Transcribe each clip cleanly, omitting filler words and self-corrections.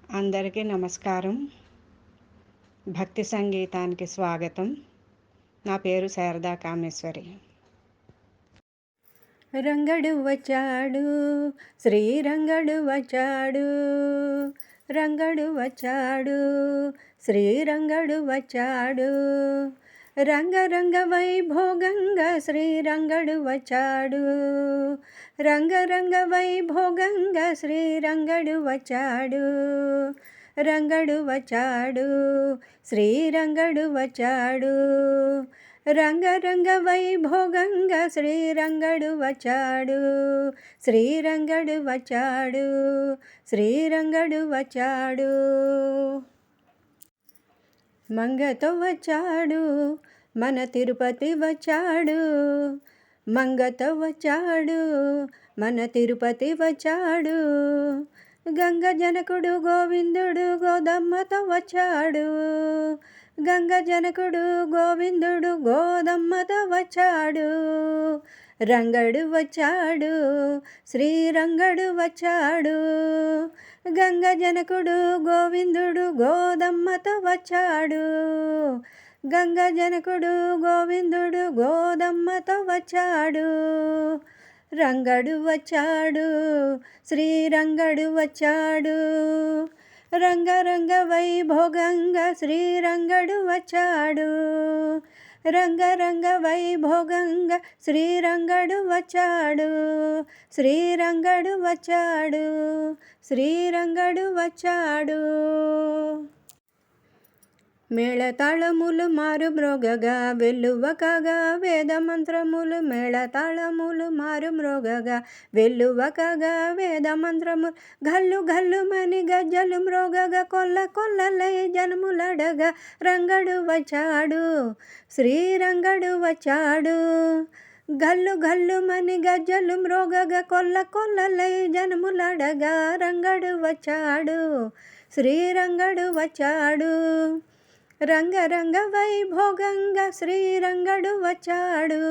అందరికీ నమస్కారం. భక్తి సంగీతానికి స్వాగతం. నా పేరు శారదా కామేశ్వరి. రంగడు వచ్చాడు, శ్రీరంగడు వచ్చాడు, రంగడు వచ్చాడు, శ్రీరంగడు వచ్చాడు, రంగరంగ వైభోగంగా శ్రీరంగడు వచ్చాడు, రంగరంగ వైభోగంగా శ్రీరంగడు వచ్చాడు, రంగడు వచ్చాడు, శ్రీరంగడు వచ్చాడు, రంగరంగ వైభోగంగా శ్రీరంగడు వచ్చాడు, శ్రీరంగడు వచ్చాడు, శ్రీరంగడు వచ్చాడు. మంగతో వచ్చాడు, మన తిరుపతి వచ్చాడు, మంగతో వచ్చాడు, మన తిరుపతి వచ్చాడు, గంగ జనకుడు గోవిందుడు గోదమ్మతో వచ్చాడు, గంగ జనకుడు గోవిందుడు గోదమ్మతో వచ్చాడు, రంగడు వచ్చాడు, శ్రీరంగడు వచ్చాడు, గంగ జనకుడు గోవిందుడు గోదమ్మతో వచ్చాడు, గంగ జనకుడు గోవిందుడు గోదమ్మతో వచ్చాడు, రంగడు వచ్చాడు, శ్రీరంగడు వచ్చాడు, రంగరంగ వైభోగంగా శ్రీరంగడు వచ్చాడు, రంగరంగ వైభోగంగా శ్రీరంగడు వచ్చాడు, శ్రీరంగడు వచ్చాడు, శ్రీరంగడు వచ్చాడు. మేళతాళములు మారు మ్రోగగా వెల్లువకగా వేదమంత్రములు, మేళతాళములు మారు మ్రోగగా వెల్లువకగా వేదమంత్రములు, గల్లు గల్లుమని గజ్జలు మ్రోగగా కొల్ల కొల్లలై జనములడగా, రంగడు వచ్చాడు, శ్రీరంగడు వచ్చాడు, గల్లు గల్లుమని గజ్జలు మ్రోగగా కొల్ల కొల్లలై జనములడగా, రంగడు వచ్చాడు, శ్రీరంగడు వచ్చాడు, రంగరంగ వైభోగంగా శ్రీరంగడు వచ్చాడు,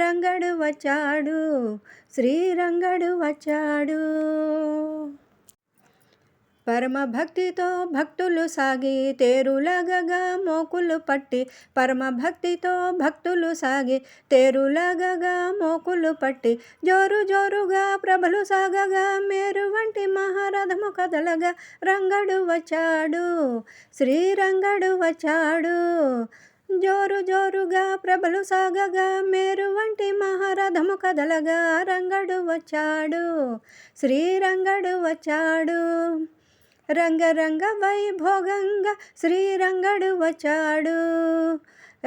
రంగడు వచ్చాడు, శ్రీరంగడు వచ్చాడు. పరమ భక్తితో భక్తులు సాగి తేరులాగగా మోకులు పట్టి, పరమ భక్తితో భక్తులు సాగి తేరులాగగా మోకులు పట్టి, జోరు జోరుగా ప్రభలు సాగగా మేరు వంటి మహారథము కదలగా, రంగడు వచ్చాడు, శ్రీరంగడు వచ్చాడు, జోరు జోరుగా ప్రభలు సాగగా మేరు వంటి మహారథము కదలగా, రంగడు వచ్చాడు, శ్రీరంగడు వచ్చాడు, రంగరంగ వైభోగంగా శ్రీరంగడు వచ్చాడు,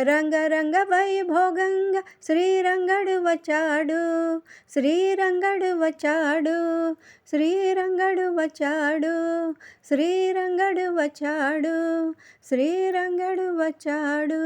రంగరంగ వైభోగంగా శ్రీరంగడు వచ్చాడు, శ్రీరంగడు వచ్చాడు, శ్రీరంగడు వచ్చాడు, శ్రీరంగడు వచ్చాడు, శ్రీరంగడు వచ్చాడు.